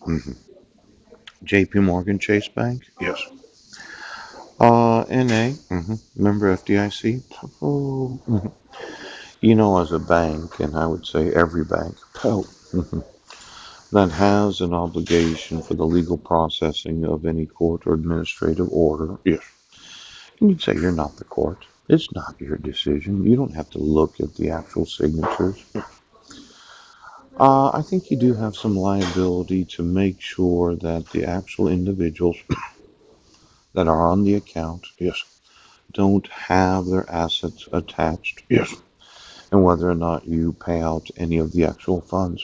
hmm JP Morgan Chase Bank. Yes. NA. Member FDIC. Oh, as a bank, and I would say every bank, mhm, that has an obligation for the legal processing of any court or administrative order. Yes. And you'd say you're not the court. It's not your decision. You don't have to look at the actual signatures. I think you do have some liability to make sure that the actual individuals that are on the account Yes. don't have their assets attached, Yes. and whether or not you pay out any of the actual funds.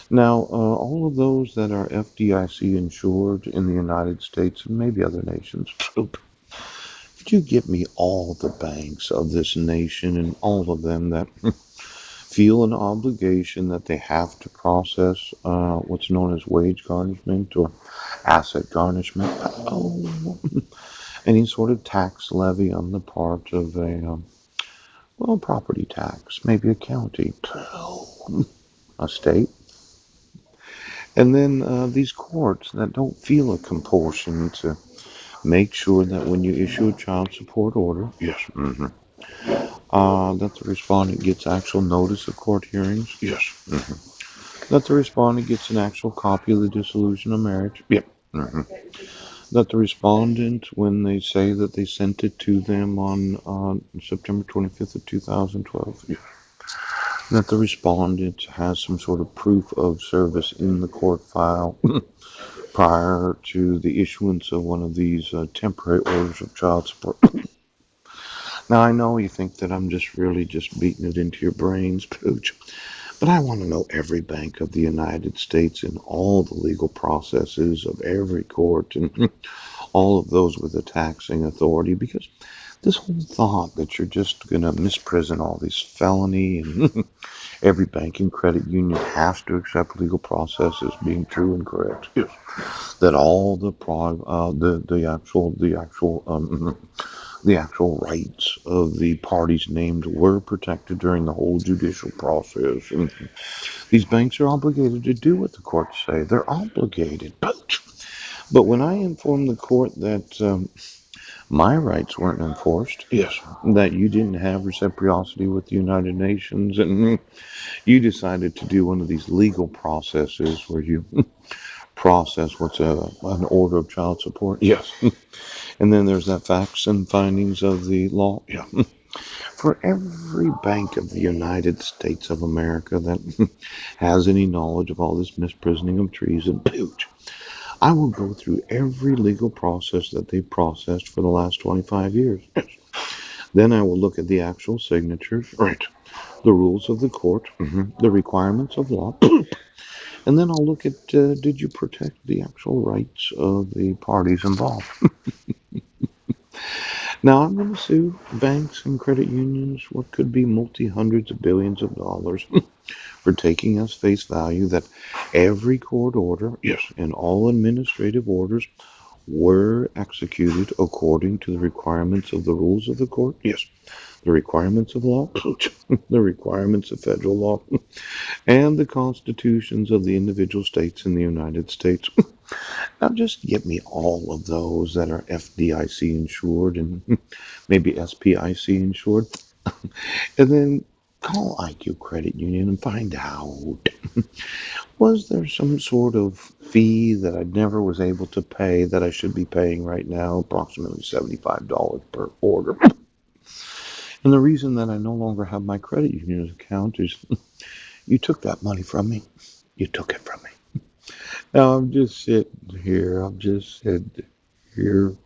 Now, all of those that are FDIC insured in the United States and maybe other nations, could you give me all the banks of this nation and all of them that feel an obligation that they have to process what's known as wage garnishment or asset garnishment? Oh, any sort of tax levy on the part of well, property tax, maybe a county, a state. And then these courts that don't feel a compulsion to make sure that when you issue a child support order, Yes. mhm, that the respondent gets actual notice of court hearings, Yes. mhm, that the respondent gets an actual copy of the dissolution of marriage, Yep. mhm, that the respondent, when they say that they sent it to them on September 25th of 2012, Yes. that the respondent has some sort of proof of service in the court file prior to the issuance of one of these temporary orders of child support. Now, I know you think that I'm just really just beating it into your brains, Pooch, but I want to know every bank of the United States and all the legal processes of every court and all of those with a taxing authority because this whole thought that you're just going to misprison all these felony and every bank and credit union has to accept legal process as being true and correct. Yes. That all the actual rights of the parties named were protected during the whole judicial process. And these banks are obligated to do what the courts say. They're obligated. But when I informed the court that my rights weren't enforced, Yes. that you didn't have reciprocity with the United Nations, and you decided to do one of these legal processes where you process what's an order of child support. Yes. And then there's that facts and findings of the law. Yeah. For every bank of the United States of America that has any knowledge of all this misprisioning of treason, pooch, I will go through every legal process that they've processed for the last 25 years. Then I will look at the actual signatures, Right. the rules of the court, the requirements of law, and then I'll look at did you protect the actual rights of the parties involved. Now I'm going to sue banks and credit unions, what could be multi hundreds of billions of dollars, for taking as face value that every court order Yes. and all administrative orders were executed according to the requirements of the rules of the court, Yes. the requirements of law, the requirements of federal law, and the constitutions of the individual states in the United States. Now, just get me all of those that are FDIC insured and maybe SPIC insured, and then call IQ Credit Union and find out was there some sort of fee that I never was able to pay that I should be paying right now, approximately $75 per order. And the reason that I no longer have my credit union account is you took that money from me. You took it from me. Now I'm just sitting here. I'm just sitting here.